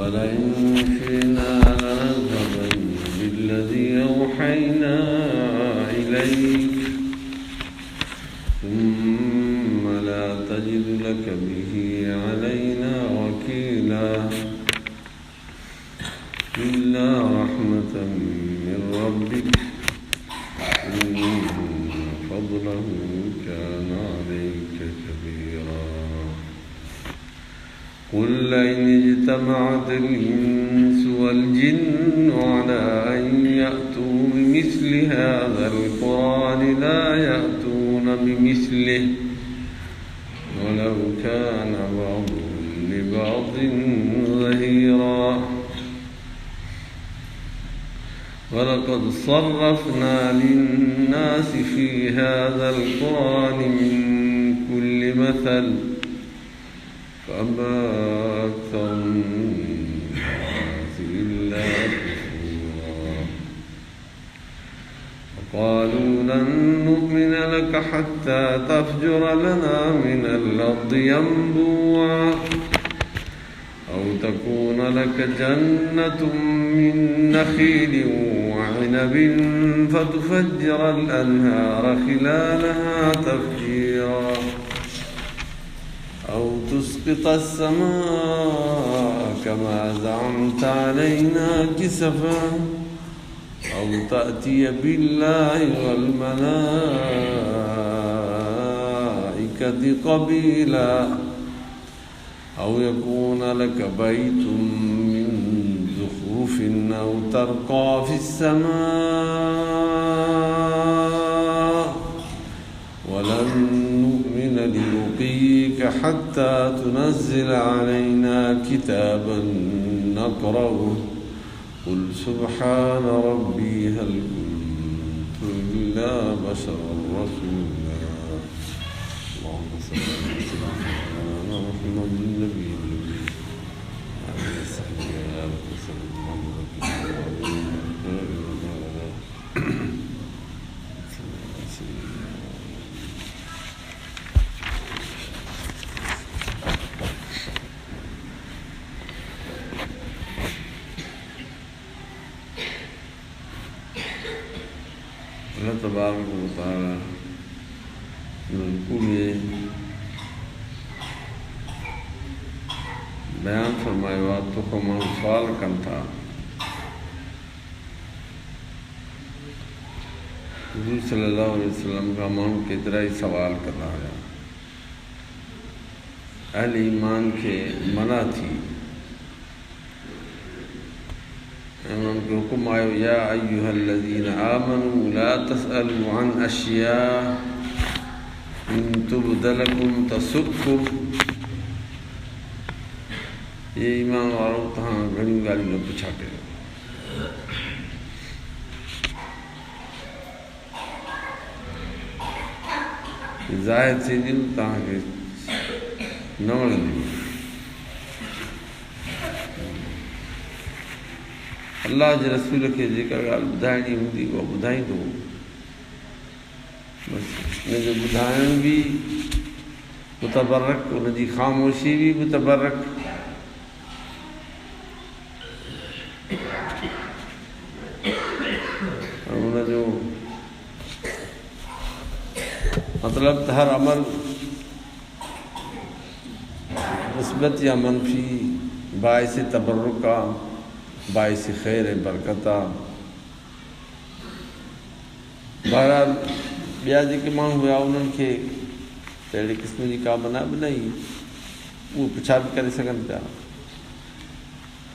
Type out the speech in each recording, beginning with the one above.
ولئن شئنا لنذهبن بالذي أوحينا إليك ثم لا تجد لك به علينا وكيلا إلا رحمة من ربك إن فضله كان عليك كبيرا قل لئن اجتمعت الإنس والجن على أن يأتوا بمثل هذا القرآن لا يأتون بمثله ولو كان بعضهم لبعض ظهيرا ولقد صرفنا للناس في هذا القرآن من كل مثل فأبى أكثر الناس إلا كفورا وقالوا لن نؤمن لك حتى تفجر لنا من الأرض ينبوعا أو تكون لك جنة من نخيل وعنب فتفجر الأنهار خلالها تفجيرا أو تسقط السماء كما زعمت علينا كسفا أو تأتي بالله والملائكة قبيلا أو يكون لك بيت من زخرف أو ترقى في السماء ولن نؤمن لرقيك حتى تنزل علينا كتابا نقرأه قل سبحان ربي هل كنت إلا بشرا رسولا اللهم صل على محمد النبي عليه الصلاة अल्लाह तबारक व तआला रुकू में बयान फरमायो आहे तो को माण्हू सवाल कनि था हुज़ूर सल्लल्लाहु अलैहि वसल्लम खां माण्हू केतिरा ई सवाल कंदा हुया अहल ईमान खे मना थी उन्हनि खे हुकुम आयो या अय्युहल्लज़ीन आमनू ला तसअलू अन अशिया इन तुब्द लकुम तसुक्कुम ये ईमान वारो तव्हां घणियूं ॻाल्हियूं न पुछा कयो ज़ाहिर थींदियूं तव्हांखे न वणंदियूं अल्लाह जे रसूल खे जेका ॻाल्हि ॿुधाइणी हूंदी उहा ॿुधाईंदो बसि हुनजो ॿुधाइण बि मुतबरक हुनजी ख़ामोशी बि मुतबरक हुनजो मतिलबु त हर अमल मुस्बत या मनफ़ी बाइस तबरुक आहे बाइस ख़ैर ऐं बरकत आहे बहरहाल ॿिया जेके माण्हू हुआ उन्हनि खे अहिड़े क़िस्म जी का मना बि न हुई उहे पुछा बि करे सघनि पिया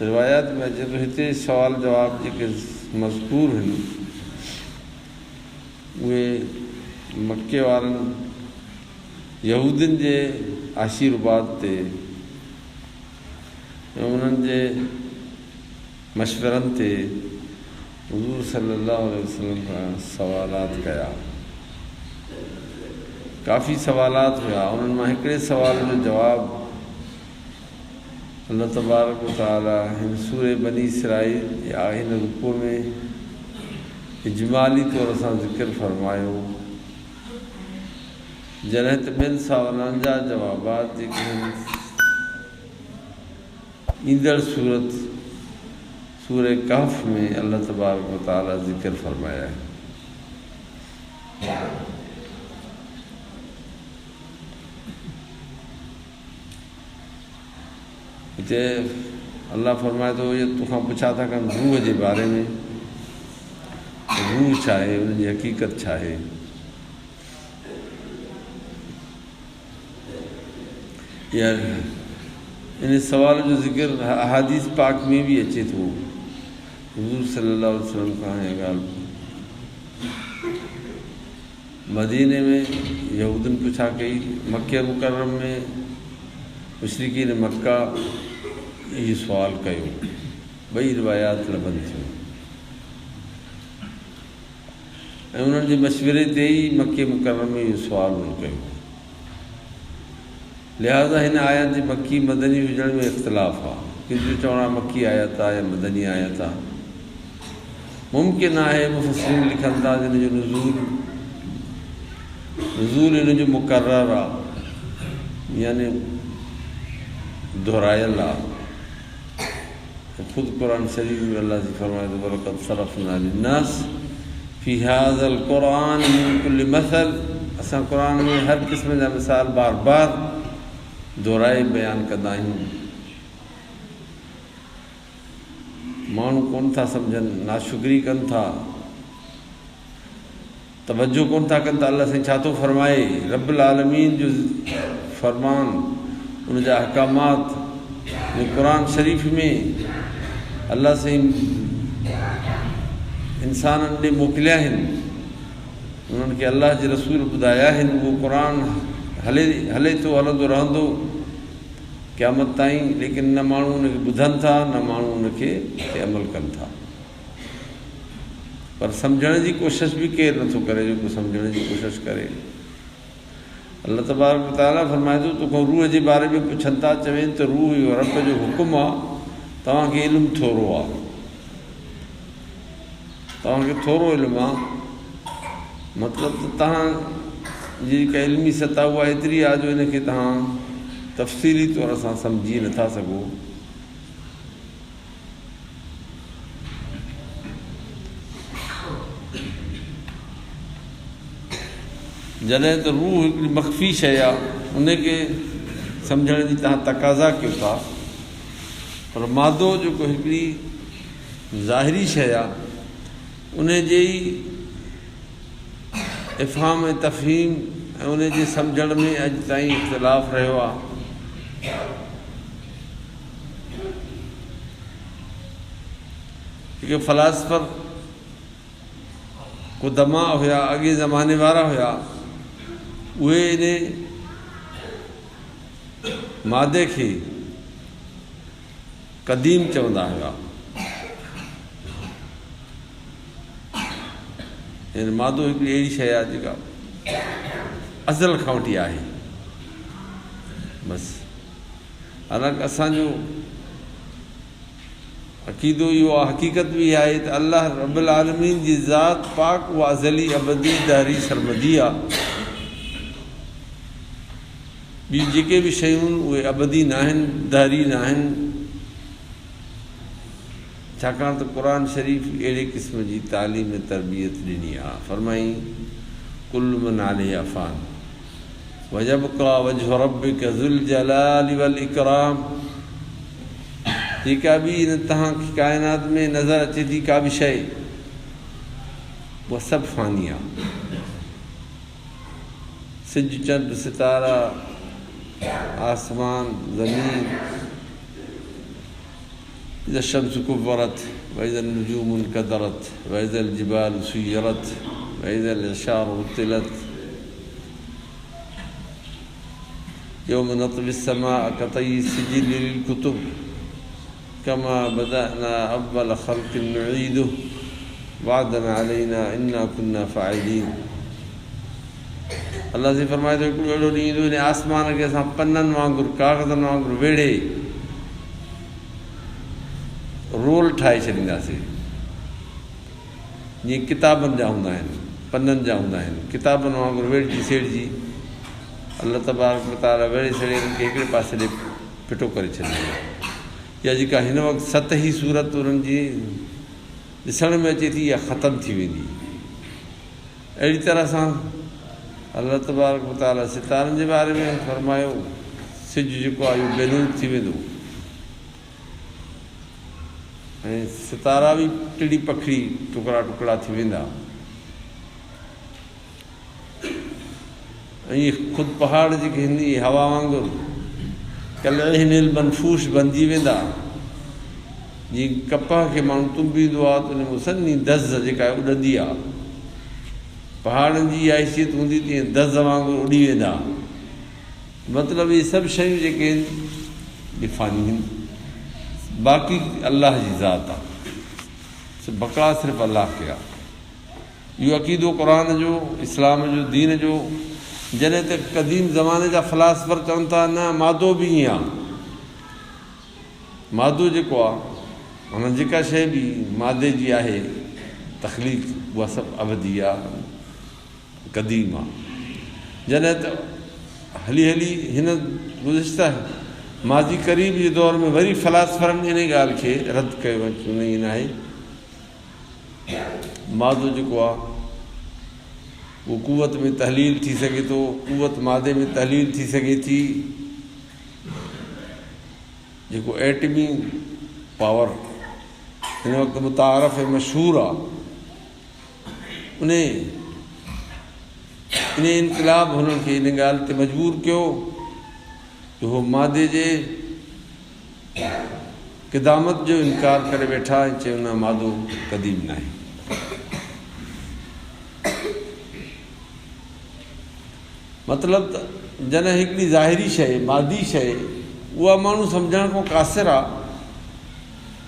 रिवायात में अचे थो हिते सवाल जवाब जेके मज़कूर आहिनि उहे मके वारनि यहूदियुनि जे आशीर्वाद ते उन्हनि जे मशवरनि ते हुज़ूर सल्लल्लाहु अलैहि वसल्लम खां सवालात कया काफ़ी सवालात हुआ उन्हनि मां हिकिड़े सवाल जो जवाबु अल्लाह तबारक व तआला हिन सूरे बनी इसराईल या हिन रुको में इजमाली तौर सां ज़िक्र फरमायो जॾहिं त ॿियनि सवालनि जा जवाबात जेके आहिनि ईंदड़ सूरत सूरह कहफ में अल्लाह तबारक व तआला ज़िक्र फरमाया है। हिते अल्लाह फरमाए थो ये तोखां पुछा था कनि रूह जे बारे में, रूह छा आहे, उनजी हक़ीक़त छा आहे। या इन सवाल जो ज़िक्र अहादीस पाक में भी अचे थो। हुज़ूर सल्लल्लाहु अलैहि वसल्लम खां इहा ॻाल्हि मदीने में यहूदन पुछा कई, मक्के मुकर्रम में मुशरिकीन मक्का इहो सुवाल कयो। ॿई रिवायात लभनि थियूं ऐं उन्हनि जे मशवरे ते ई मक्के मुकर्रम में इहो सुवाल कयो। लिहाज़ा हिन आयत जी मक्की मदनी हुजण में इख़्तिलाफ़ आहे। किंतु चवणा मक्की आयत आहे या मदनी आयत आहे। मुमकिन आहे मुफ़स्सिरीन लिखनि था जिन जो नुज़ूल हिन जो मुक़र्रर आहे, यानी दोहरायल आहे। ख़ुदि क़ुरान शरीफ़ में अल्लाह जी फरमाए थो वलक़द सरफ़ना लिन्नास फ़ी हाज़ल क़ुरआन मिन कुल्लि मसल। असां क़ुरान में हर क़िस्म जा मिसाल बार बार दोहराए बयानु कंदा आहियूं। माण्हू कोन था सम्झनि, नाशुक्री कनि था, तवज्जो कोन था कनि त अल्लाह साईं छा थो फरमाए। रब्बुल आलमीन जो फरमान, उनजा अहकामात क़ुरान शरीफ़ में अल्लाह साईं इंसाननि ॾे मोकिलिया आहिनि, उन्हनि खे अल्लाह जे रसूल ॿुधाया आहिनि। उहो क़ुरान हले थो, हलंदो रहंदो क़यामत ताईं। लेकिन न माण्हू उनखे ॿुधनि था, न माण्हू उनखे अमल कनि था। पर सम्झण जी कोशिशि बि केरु नथो करे जेको सम्झण जी कोशिशि करे। अल्लाह तबारक व तआला फरमाए थो तोखां रूह जे बारे में पुछनि था, चवनि त रूह इहो रब जो हुकुम आहे, तव्हांखे इल्मु थोरो आहे, तव्हांखे थोरो इल्मु आहे। मतिलबु त तव्हां जी का इल्मी सतह उहा एतिरी आहे जो इनखे तव्हां तफ़सीली तौर सां सम्झी नथा सघो। जॾहिं त रूह हिकिड़ी मख़फ़ी शइ आहे, उनखे सम्झण जी तव्हां तक़ाज़ा कयो था। पर मादो जेको हिकिड़ी ज़ाहिरी शइ आहे, उन जे ई इफ़हाम ऐं तफ़हीम ऐं उन जे सम्झण में अॼु ताईं इख़्तिलाफ़ रहियो आहे। हिकु फ़लासफ़र क़ुदमा हुया, अॻे ज़माने वारा हुया, उहे इन मादे खे क़दीम चवंदा हुआ। यानी मादो हिकिड़ी अहिड़ी शइ आहे जेका अज़ल खां वठी आहे। बसि हालांकि असांजो अक़ीदो इहो आहे, हक़ीक़त बि आहे त अल्लाह रब्बुल आलमीन जी ज़ात पाक उहा अज़ली अबदी दहरी सरमदी आहे। ॿी जेके बि शयूं उहे अबदी न आहिनि, दहरी न आहिनि। छाकाणि त क़ुरान शरीफ़ अहिड़े क़िस्म जी तालीम तरबियत ॾिनी आहे। फरमाई कुल्लु मन अलैहा फ़ान वयबक़ा वजहु रब्बिका ज़ुल जलाली वल इकराम। जेका बि इन तव्हांखे काइनात में नज़र अचे थी का बि शइ, उहा सभु फ़ानी आहे। सिज चंड सितारा, आसमान, ज़मीन, इज़ा शम्सु कुव्वरत वइज़ा नुजूमु इनक़दरत वइज़ल जिबालु सुय्यरत वइज़ल इशारु उत्तिलत यौम नत्वी अस्समाअ कतई सिजिल लिल कुतुब कमा बदअना अव्वल ख़ल्क़िन नुईदुहु वादन अलैना इन्ना कुन्ना फ़ाइलीन। अल्लाह से फरमाए थो हिकिड़ो अहिड़ो ॾींहुं ईंदो, इन आसमान खे असां पननि वांगुरु, काग़ज़नि वांगुरु वेड़े रोल ठाहे छॾींदासीं। जीअं किताबनि जा हूंदा आहिनि, पननि जा हूंदा आहिनि, किताबनि वांगुरु वेड़जी सेड़जी अल्लाह तबारक व तआला वेड़े सेड़े हिननि खे हिकिड़े पासे ॾे फिटो करे छॾींदो। या जेका हिन वक़्तु 7 ई सूरत उन्हनि जी ॾिसण में अचे थी इहा ख़तमु थी वेंदी। अहिड़ी तरह सां अल्लाह तबारक व तआला सितारनि जे बारे में फरमायो सिज जेको आहे इहो बेनूर थी वेंदो ऐं सितारा बि टिड़ी पखड़ी टुकड़ा टुकड़ा थी वेंदा ऐं इहे ख़ुदि पहाड़ जेके हिन हवा वांगुरु कलहिनिल मनफूश बणिजी वेंदा। जीअं कपह खे माण्हू तुम्बींदो आहे त उन में सन्ही दज़ जेका आहे उॾंदी आहे। पहाड़नि जी हैसियत हूंदी तीअं दज़ वांगुरु उॾी वेंदा। मतिलबु इहे सभु शयूं जेके आहिनि ॾिफानी आहिनि, बाक़ी अलाह जी ज़ात आहे, बकड़ा सिर्फ़ु अलाह खे आहे। इहो अक़ीदो क़ुरान जो, इस्लाम जो, दीन जो। जॾहिं त क़दीम ज़माने जा फ़िलासफ़र चवनि था न मादो बि ईअं आहे। मादो जेको आहे माना जेका शइ बि मादे जी आहे तख़लीक़ उहा सभु अवधी आहे, क़दीम आहे। जॾहिं त हली हली हिन गुज़िश्ता माज़ी क़रीब जे दौर में वरी फ़िलासफ़रनि इन ॻाल्हि खे रद्द कयो न ई न आहे। मादो जेको आहे उहो क़ुवत में तहलील थी सघे थो, क़ुवत मादे में तहलील थी सघे थी। जेको एटमी पावर हिन वक़्तु मुतारफ़ ऐं मशहूरु आहे, उन इनक़िलाब हुननि खे इन ॻाल्हि ते मजबूर कयो जो उहो मादे जे क़िदामत जो इनकार करे वेठा ऐं चयो न मादो क़दीम न आहे। मतिलबु त जॾहिं हिकिड़ी ज़ाहिरी शइ मादी शइ उहा माण्हू सम्झण खां क़ासिर आहे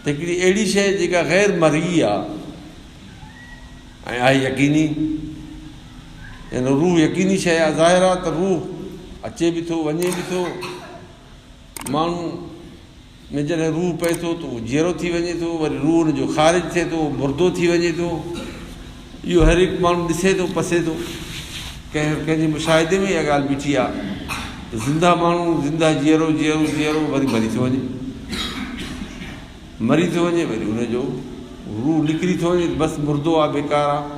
त हिकिड़ी अहिड़ी शइ जेका ग़ैर मरई आहे ऐं आहे यकीनी, यानी रूह यकीनी शइ आहे। ज़ाहिर आहे त रूह अचे बि थो वञे बि थो। माण्हू में जॾहिं रूह पए थो त उहो जीअरो थी वञे थो, वरी रूह हुनजो ख़ारिज थिए थो, मुर्दो थी वञे थो। इहो हर हिकु माण्हू ॾिसे थो, पसे थो। कंहिंजे मुशाहिदे में इहा ॻाल्हि बीठी आहे त ज़िंदा माण्हू ज़िंदा जीअरो जीअरो जीअरो वरी मरी थो वञे, मरी थो वञे, वरी हुनजो रूह निकिरी थो वञे, बसि मुर्दो आहे, बेकार आहे।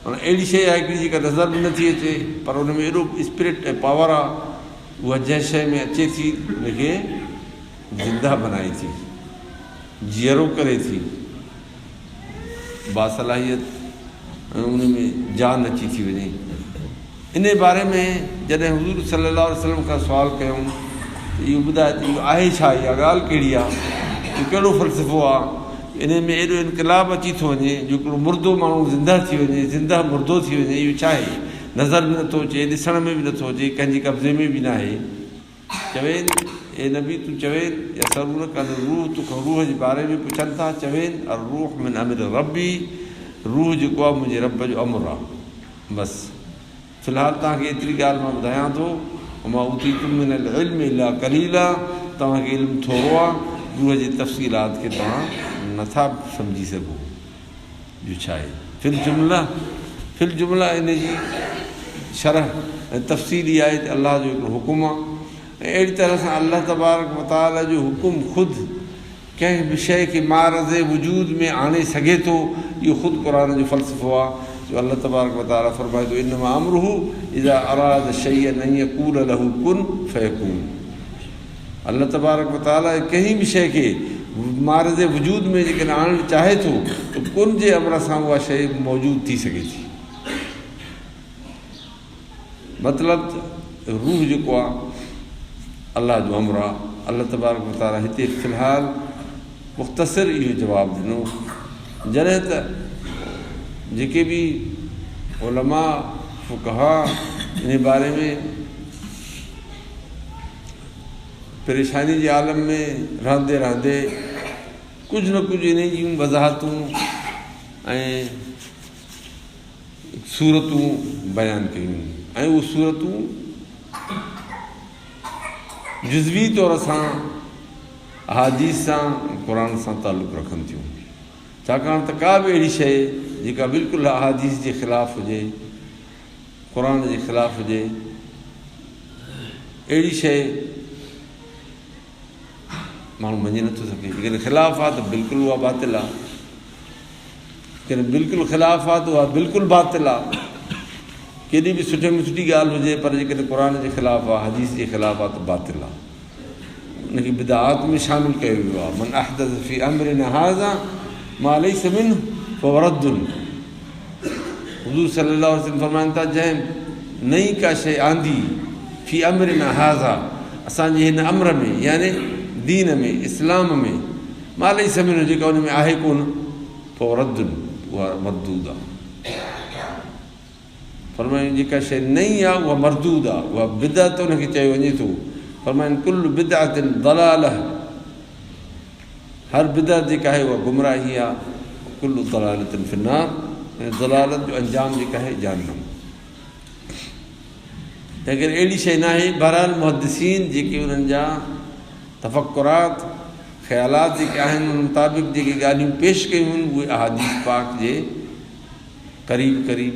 माना अहिड़ी शइ आहे हिकिड़ी जेका नज़र बि नथी अचे, पर हुन में एॾो स्पिरिट ऐं पावर आहे, उहा जंहिं शइ में अचे थी उनखे ज़िंदा बनाए थी, जीअरो करे थी, बासलाहियत ऐं उन में जान अची थी वञे। इन बारे में जॾहिं हुज़ूर सल्लल्लाहु अलैहि वसल्लम खां सुवाल कयूं त इहो ॿुधाए त इहो आहे छा, इहा ॻाल्हि कहिड़ी आहे, इहो कहिड़ो फ़लसफ़ो आहे, इन में एॾो इनक़िलाब अची थो वञे जो हिकिड़ो मुर्दो माण्हू ज़िंदा थी वञे, ज़िंदा मुर्दो थी वञे, इहो छा आहे? नज़र बि नथो अचे, ॾिसण में बि नथो अचे, कंहिंजे कब्ज़े में बि न आहे। चवेनि ए नबी तूं चवेनि या सरूर कन रूह, तोखां रूह जे बारे में पुछनि था, चवेनि और रूह मिन अम्र रब्बी, रूह जेको आहे मुंहिंजे रब जो अमर आहे। बसि फ़िलहालु तव्हांखे एतिरी ॻाल्हि मां ॿुधायां थो, मां उतीतुम मिनल इल्म इल्ला क़लीला, तव्हांखे इल्मु थोरो आहे, रूह जी तफ़सीलात खे तव्हां नथा सम्झी सघो जो छा आहे। फिल जुमिला इन जी शरह ऐं तफ़सील इहा आहे त अलाह जो हिकिड़ो हुकुम आहे ऐं अहिड़ी तरह सां अलाह तबारक व तआला जो हुकुम ख़ुदि कंहिं बि शइ खे मारज़ वजूद में आणे सघे थो। इहो ख़ुदि क़ुरान जो फ़लसफ़ो आहे जो अलाह तबारक व तआला फ़रमाए थो इन्नमा अमरुहु इज़ा अराद शैअन अन यक़ूल लहू कुन फयकून। अलाह तबारक व तआला कंहिं बि शइ खे मारज़ वजूद में जेकॾहिं आणणु चाहे थो त कुन जे अमर सां उहा शइ मौजूदु थी सघे थी। मतिलबु रूह जेको आहे अलाह जो अमर आहे। अलाह तबारक व तआला हिते फ़िलहालु मुख़्तसिर इहो जवाबु ॾिनो। जॾहिं त जेके बि उलमा फ़ुक़हा इन बारे में परेशानी जे आलम में रहंदे रहंदे कुझु न कुझु इन जूं वज़ाहतूं ऐं सूरतूं बयानु कयूं ऐं उहे सूरतूं जुज़वी तौर सां अहादीस सां क़ुरान सां तालुक़ु रखनि थियूं। छाकाणि त का बि अहिड़ी शइ जेका बिल्कुलु अहादीस जे ख़िलाफ़ु हुजे, क़ुरान जे ख़िलाफ़ु हुजे, अहिड़ी शइ माण्हू मञी नथो सघे। जेकॾहिं ख़िलाफ़ु आहे त बिल्कुलु उहा बातिल आहे, जॾहिं बिल्कुलु ख़िलाफ़ु आहे त उहा बिल्कुलु बातिल आहे। केॾी बि सुठे में सुठी ॻाल्हि हुजे पर जेकॾहिं क़ुर जे ख़िलाफ़ु आहे, हदीस जे ख़िलाफ़ु आहे त बातिल आहे, उनखे बिदअत में शामिलु कयो वियो आहे। मन अहदथ फी अमरिना हाज़ा मा लैस मिन्हु फहुव रद्दुन। हुज़ूर सल्लल्लाहु अलैहि वसल्लम फरमाइनि था, जंहिं नई का शइ आंदी फी अमरिना हाज़ा, असांजे हिन अमर में यानी दीन में इस्लाम में, मा लैस मिन्हु, जेका उन में आहे कोन, फहुव रद्दुन, उहा मरदूद आहे। फरमाइनि जेका शइ नई आहे उहा मरदूद आहे, उहा बिदअत उनखे चयो वञे थो। फरमाइनि कुल्लु बिदअतिन दलालह, हर बिदअत जेका आहे उहा गुमराही आहे। कुल्लु दलालतिन फिन्नार, ऐं दलालत जो अंजाम जेका आहे जहन्नम। तंहिं करे अहिड़ी शइ न आहे। बहरहाल मुहद्दिसीन जेके उन्हनि जा तफ़क्कुरात ख़्यालात जेके आहिनि उन मुताबिक़ जेके ॻाल्हियूं पेश कयूं आहिनि उहे अहादीस पाक जे क़रीब क़रीब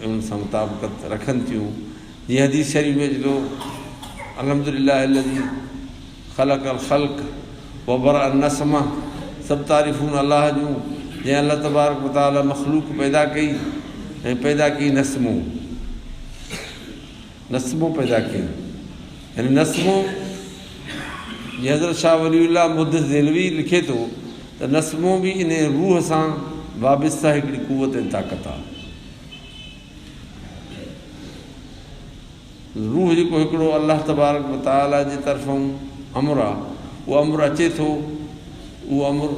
उन सां मुताबिक़त रखनि थियूं। जीअं हदीस शरीफ़ में अचे थो, अल्हम्दुलिल्लाह अल्लज़ी ख़लक़ल ख़ल्क़ व बरअन नस्मा, सभु तारीफ़ूं अलाह जूं, जंहिं अलाह तबारक व तआला मख़लूक़ पैदा कई ऐं पैदा कई नस्मो, नस्मो पैदा कई। यानी नस्मो, जीअं हज़रत शाह वलीउल्लाह मुहद्दिस देलवी लिखे थो त नस्मो बि इन रूह सां वाबिस्ता हिकिड़ी कुवत ऐं ताक़त आहे। रूह जेको हिकिड़ो अलाह तबारक व तआला जे तरफ़ां अमर आहे, उहो अमर अचे थो, उहो अमर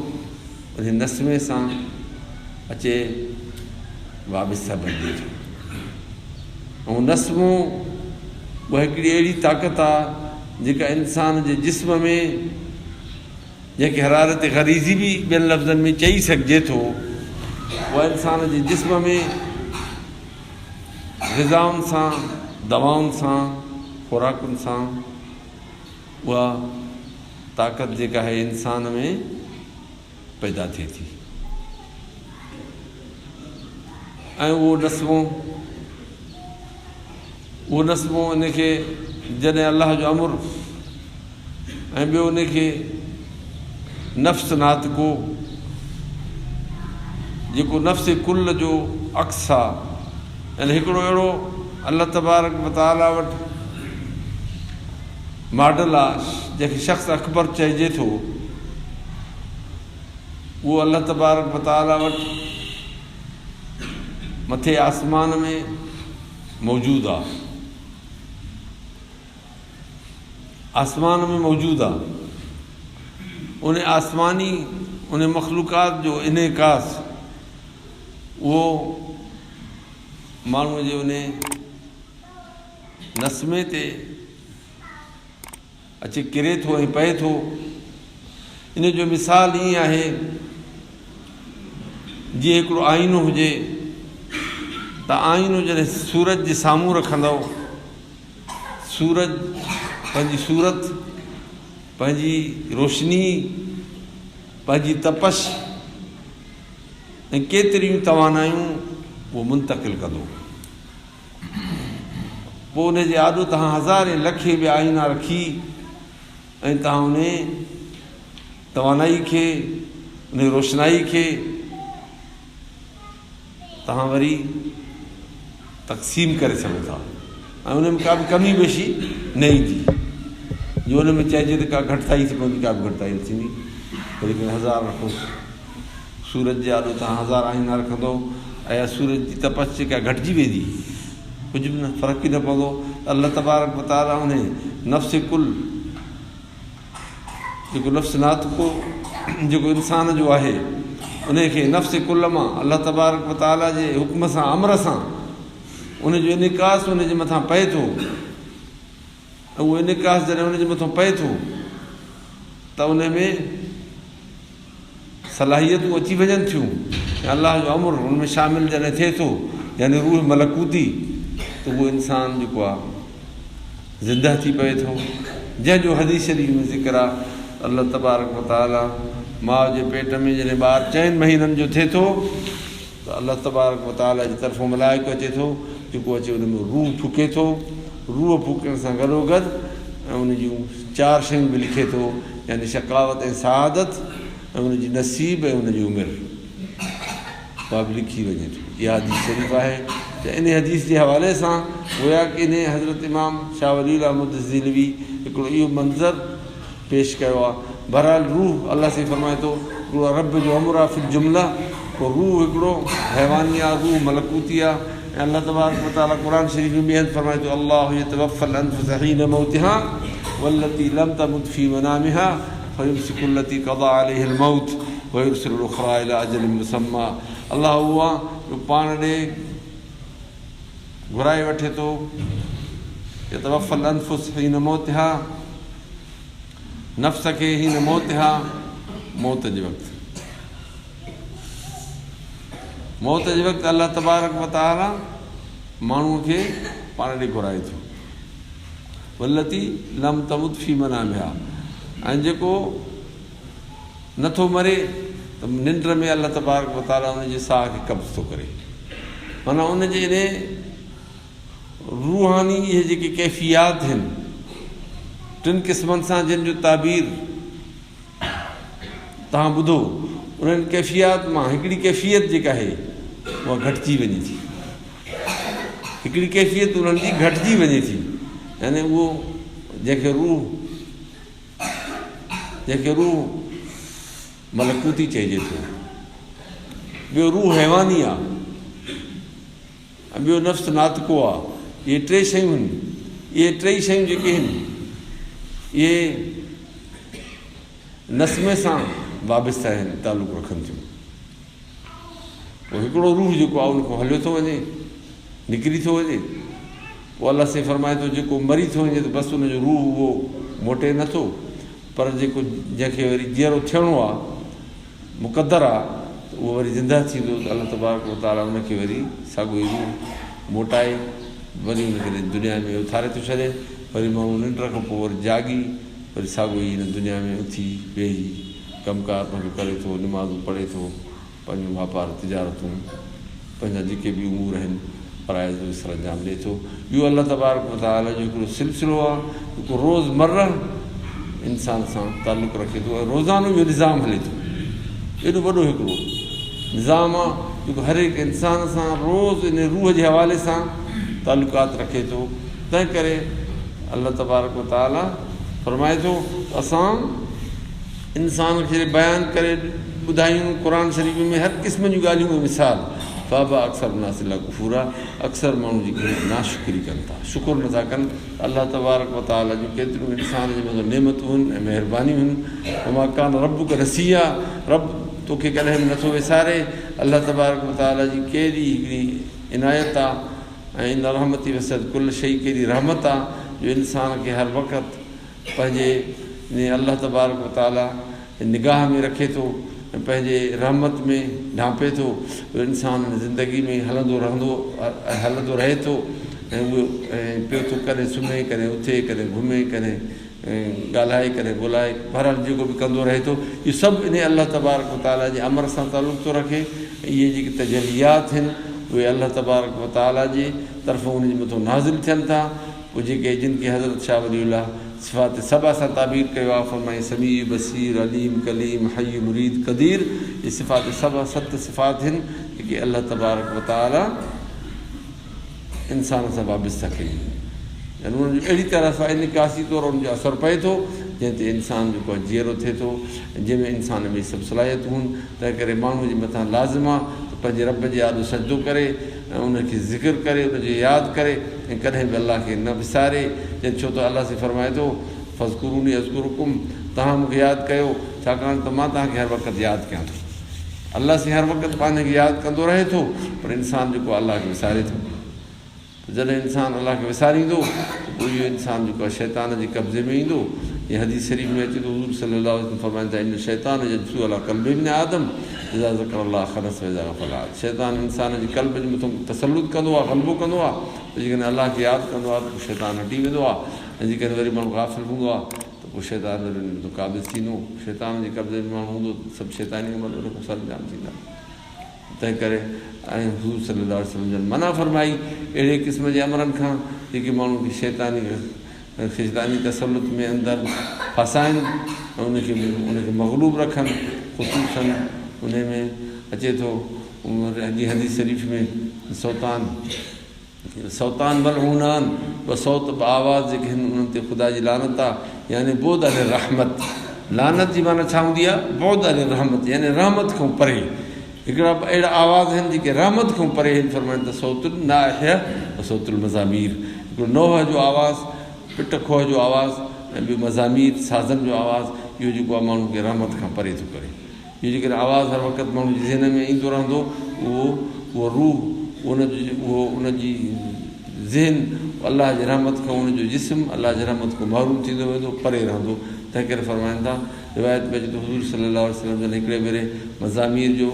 उन नस्मे सां अचे वाबिस्ता बणिजे थो। ऐं नस्मो उहा हिकिड़ी अहिड़ी ताक़त आहे जेका इंसान जे जिस्म में, जंहिंखे हरारत ग़रीज़ी बि ॿियनि लफ़्ज़नि में चई सघिजे थो, उहा इंसान जे जिस्म में ग़िज़ाउनि सां, दवाउनि सां, खुराकुनि सां उहा ताक़त जेका आहे इंसान में पैदा थिए थी। ऐं उहो नस्मो इनखे जॾहिं अलाह जो अमर ऐं ॿियो उनखे नफ़्स नातिको, जेको नफ़्स कुल जो अक्स आहे, यानी हिकिड़ो अहिड़ो अलाह तबारक व तआला वटि मॉडल आहे जंहिंखे शख़्स अकबर चइजे थो, उहो अलाह तबारक व तआला वटि मथे आसमान में मौजूदु आहे, आसमान में मौजूदु आहे। उन आसमानी उन मख़लूक़ात जो इनेकास उहो माण्हूअ जे उन नस्मे ते अची किरे थो ऐं पए थो। इन जो मिसाल ईअं आहे जीअं हिकिड़ो आईनो हुजे, त आईनो जॾहिं सूरज जे साम्हूं रखंदव, सूरज पंहिंजी सूरत, पंहिंजी रोशनी, पंहिंजी तपश ऐं केतिरियूं तवानायूं उहो मुंतक़िल कंदो। पोइ उनजे आॾो तव्हां हज़ारे लखे ॿिया आईना रखी ऐं तव्हां उन तवानाई खे, उन रोशनाई खे तव्हां वरी तक़सीम करे सघो था ऐं उन में का बि कमी बेशी न ईंदी। जो उन में चइजे त का घटिताई थी पवंदी, का बि घटिताई न थींदी। लेकिन 1000 रखो, सूरज जे आॾो तव्हां 1000 आईना रखंदो ऐं सूरज जी तपश जेका घटिजी वेंदी, कुझु बि न फ़र्क़ु ई न पवंदो। अलाह तबारक व तआला उन नफ़्स कुल, जेको नफ़्स नातिको जेको इंसान जो आहे, उनखे नफ़्स कुल मां अलाह तबारक व तआला जे हुक्म सां, अमर सां उनजो इनिकास उनजे मथां पए थो। ऐं उहो इनिकास जॾहिं उनजे मथां पए थो त उन में सलाहियतूं अची वञनि थियूं। अलाह जो अमर उन में शामिलु जॾहिं थिए थो, यानी रूह मलकूती, त उहो इंसान जेको आहे ज़िंदा थी पए थो। जंहिंजो हदीस शरीफ़ में ज़िक्र आहे, अलाह तबारक व तआला माउ जे पेट में जॾहिं ॿारु 4 महीननि जो थिए थो त अलाह तबारक व तआला जी तरफ़ां मलाइको अचे थो, जेको अचे उन में रूह फूके थो। रूह फूकण सां गॾोगॾु ऐं उन जूं 4 शयूं बि लिखे थो। यानी शकावत ऐं सआदत ऐं उनजी नसीब ऐं उनजी उमिरि उहा बि लिखी वञे थी। इहा हदीस शरीफ़ आहे। त इन हदीस जे हवाले सां गोया कि इन हज़रत इमाम शाह वली अहमद ज़िलवी हिकिड़ो इहो मंज़र पेश कयो आहे। बहरहाल रूह अलाह साईं फरमाए थो हिकिड़ो रब जो अमर आहे फिल जुमला, पोइ रूह हिकिड़ो हैवानी आहे, रूह मलकूती आहे। ऐं अलाह तबारक व तआला क़ुर शरीफ़ में ॿिए हंधि फरमाए थो अल्लाहु यतवफ़ल अनफुस हीन मौतिहा वल्लती लम तमुत फी मनामिहा फयुमसिकु अल्लती क़ज़ा अलैहिल मौत वयुरसिलुल उख़रा इला अजलिन मुसम्मा। अलाह उहा जो पाण ॾे घुराए वठे थो, यतवफ़ल अनफुस हीन मौतिहा, नफ़्स खे हीन मौतिहा, मौत जे वक़्तु, मौत जे वक़्तु अलाह तबारक व तआला माण्हूअ खे पाण ॾे घुराए थो। वल्लती लम तमुत फी मनामिहा, ऐं जेको नथो मरे त निंड में अलाह तबारक व तआला उनजे साह खे कब्ज़ थो करे। माना उनजे इन रूहानी इहे जेके कैफ़ियात आहिनि टिनि क़िस्मनि सां जिन जो ताबीर तव्हां ॿुधो, उन्हनि कैफ़ियात मां हिकिड़ी कैफ़ियत जेका आहे उहा घटिजी वञे थी, हिकिड़ी कैफ़ियत उन्हनि जी घटिजी वञे थी। यानी उहो जंहिंखे रूह मलकूती चइजे थो, ॿियो रूह हैवानी आहे, ऐं ॿियो नफ़्स नातिको आहे। इहे टे शयूं आहिनि। इहे टई शयूं जेके आहिनि इहे नस्मे सां वाबिस्ता आहिनि, तालुक़ु रखनि थियूं। पोइ हिकिड़ो रूह जेको आहे उनखां हलियो थो वञे, निकिरी थो वञे, पोइ अलाह साईं फरमाए थो जेको मरी थो वञे त बसि उनजो रूह उहो मोटे नथो, पर जेको जंहिंखे वरी जीअरो थियणो आहे मुक़दर आहे त उहो वरी ज़िंदा थींदो, त अलाह तबारक व तआला उनखे वरी साॻियो ई रूह मोटाए वरी उनखे दुनिया में उथारे थो छॾे। वरी माण्हू निंड खां पोइ वरी जागी वरी साॻियो ई हिन दुनिया में उथी वेही कमकार पंहिंजो करे थो, निमाज़ूं पढ़े थो, पंहिंजो वापारु तिजारतूं पंहिंजा जेके बि उमूर आहिनि पराए जो सर अंजाम ॾिए थो। इहो अलाह तबारक व तआला जो हिकिड़ो सिलसिलो आहे जेको रोज़मर्रा इंसान सां तालुक़ु रखे थो। रोज़ानो इहो निज़ाम हले थो, एॾो वॾो हिकिड़ो निज़ाम आहे जेको हर हिकु इंसान सां रोज़ इन रूह जे हवाले सां तालुकात रखे थो। तंहिं करे अलाह तबारक व तआला फरमाए थो असां इंसान खे बयानु करे ॿुधायूं क़ुर शरीफ़ में हर क़िस्म जूं ॻाल्हियूं मिसाल फाबा अक्सर नासिला कुफूरा, अक्सर माण्हू जी नाशुक्री कनि था, शुकुर नथा कनि। अलाह तबारक व तआला जूं केतिरियूं इंसान जे मथां नेमतूं आहिनि ऐं महिरबानियूं आहिनि। वमा कान रब्बुक नसिया, रब तोखे कॾहिं बि नथो विसारे। अलाह तबारक व तआला जी कहिड़ी हिकिड़ी इनायत आहे ऐं इन रहमती वसद कुल शइ कहिड़ी रहमत आहे जो इंसान खे हर वक़्तु पंहिंजे अलाह तबारक व तआला निगाह में रखे थो ऐं पंहिंजे रहमत में ढांपे थो। इंसान ज़िंदगी में हलंदो रहे थो ऐं उहो पियो थो करे, सुम्हे, कॾहिं उथे, कॾहिं घुमे, कॾहिं ॻाल्हाए, कॾहिं ॻोल्हाए, बहरहाल जेको बि कंदो रहे थो। इहो सभु इन अलाह तबारक व तआला जे अमर सां तालुक़ु थो रखे। इहे जेके तजलियात आहिनि उहे अलाह तबारक व तआला जे तरफ़ां उनजे मथां नाज़िल थियनि था। पोइ जेके जिन खे हज़रत शाह वलीउल्लाह सिफ़ात सबा सां ताबीर कयो आहे, फरमाई समी बसीर अलीम कलीम हई मुरीद क़दीर, इहे सिफ़ात सबा 7 सिफ़ात आहिनि जेके अलाह तबारक व तआला इंसान सां वाबिस्ता कयूं। यानी उन्हनि जो अहिड़ी तरह सां निकासी तौरु उनजो असरु पए थो जंहिं ते इंसान जेको आहे जीअरो थिए थो, जंहिंमें इंसान में सभु सलाहियतूं आहिनि। तंहिं करे माण्हू जे मथां लाज़िम आहे त पंहिंजे रब जे आॾो सजदो करे ऐं उनखे ज़िक्र करे, उनजो यादि करे ऐं कॾहिं बि अलाह खे न विसारे। छो त अलाह से फरमाए थो फ़ज़कुरूनी अज़कुरुकुम, तव्हां मूंखे यादि कयो छाकाणि त मां तव्हांखे हर वक़्तु यादि कयां थो। अलाह से हर वक़्तु पाण खे यादि कंदो रहे थो, पर इंसान जेको अलाह खे विसारे थो। जॾहिं इंसान अलाह खे विसारींदो त पोइ इहो इंसान जेको आहे शैतान जे कब्ज़े में ईंदो। इहा हदीस शरीफ़ में अचे थो, हुज़ूर सल्लल्लाहु अलैहि वसल्लम फरमाइनि था इन शैतान यजसू अला क़ल्बि इब्न आदम इज़ा ज़करल्लाह ख़नस व इज़ा ग़फ़ल। शैतान इंसान जे क़ल्ब जे मथां तसल्लुत कंदो आहे, ग़लबो कंदो आहे। त जेकॾहिं अलाह खे यादि कंदो आहे त पोइ शैतान हटी वेंदो आहे, ऐं जेकॾहिं वरी माण्हू ग़ाफ़िल हूंदो आहे त पोइ शैतान वरी उन मथां क़ाबिज़ थींदो। शैतान जे कब्ज़े में माण्हू हूंदो त सभु शैतानी अमल उन खां सरंजाम थींदा। तंहिं करे ऐं हुज़ूर सल्लल्लाहु अलैहि वसल्लम जन मना फरमाई अहिड़े क़िस्म जे अमरनि खां जेके माण्हू खे शैतानी खिजलानी तसल्लुत में अंदरि फसाइनि ऐं उनखे मग़लूब रखनि। ख़ुसूसन उन में अचे थो हदीस शरीफ़ में सौतान मलऊनान ॿ सौत ॿ आवाज़ जेके आहिनि उन्हनि ते ख़ुदा जी लानत आहे, यानी बोद अल रहमत। लानत जी माना छा हूंदी आहे? बोद अल रहमत, यानी रहमत खां परे। हिकिड़ा अहिड़ा आवाज़ आहिनि जेके रहमत खां परे आहिनि। फरमाइनि त सौतुल नाहिया व सौतुल मज़ामीर, हिकिड़ो नोह जो आवाज़ु, पिट खोह जो आवाज़ु, ऐं ॿियो मज़ामीर साज़नि जो आवाज़ु, इहो जेको आहे माण्हू खे रहमत खां परे थो करे। इहो जेकॾहिं आवाज़ु हर वक़्तु माण्हू जे ज़हन में ईंदो रहंदो, उहो रूह, उनजी ज़हन अलाह जे रहमत खां, उनजो जिस्म अलाह जे रहमत खां महरूम थींदो वेंदो, परे रहंदो। तंहिं करे फरमाइनि था रिवायत में अचे थो हुज़ूर सल्लल्लाहु अलैहि वसल्लम जन हिकिड़े भेरे मज़ामीर जो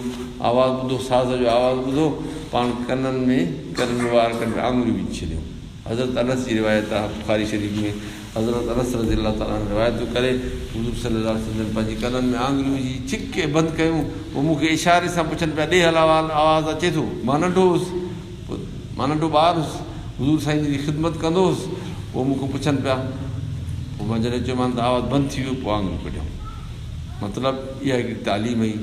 आवाज़ु ॿुधो, साज़ जो आवाज़ु ॿुधो, पाण कननि में वार करे आङुरियूं विझी छॾियूं। हज़रत अनस जी रिवायत आहे बुख़ारी शरीफ़ में। हज़रत अनस रज़ियल्लाहु ताला अन्हु रिवायत थो करे हुज़ूर सल्लल्लाहु अलैहि वसल्लम पंहिंजे कननि में आङुरियूं विझी छिके बंदि कयूं। उहो मूंखे इशारे सां पुछनि पिया, ॾे हल आवाज़ु अचे थो, मां नंढो हुउसि, मां नंढो ॿारु हुउसि, हुज़ूर साईं जी ख़िदमत कंदो हुउसि। उहो मूंखे पुछनि पिया, पोइ मां जॾहिं चयोमांनि त आवाज़ु बंदि थी वियो, पोइ आङुरियूं कढियऊं। मतिलबु इहा हिकिड़ी तालीम हुई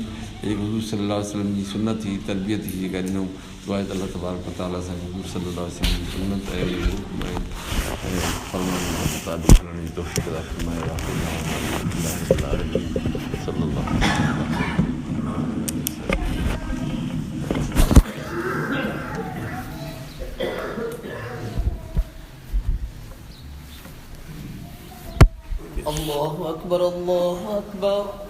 जेकी हुज़ूर सल्लल्लाहु अलैहि वसल्लम जी सुनत हुई, तरबियत हुई, जेका ॾिनऊं। दुआ आहे त अलाह तबारक व तआला असांखे हुज़ूर सल्लल्लाहु अलैहि वसल्लम जी सुनत ऐं फरमान मुताबिक़ हलण जी तौफ़ीक़ अता फ़रमाए। अल्लाहु अकबर, अल्लाहु अकबर।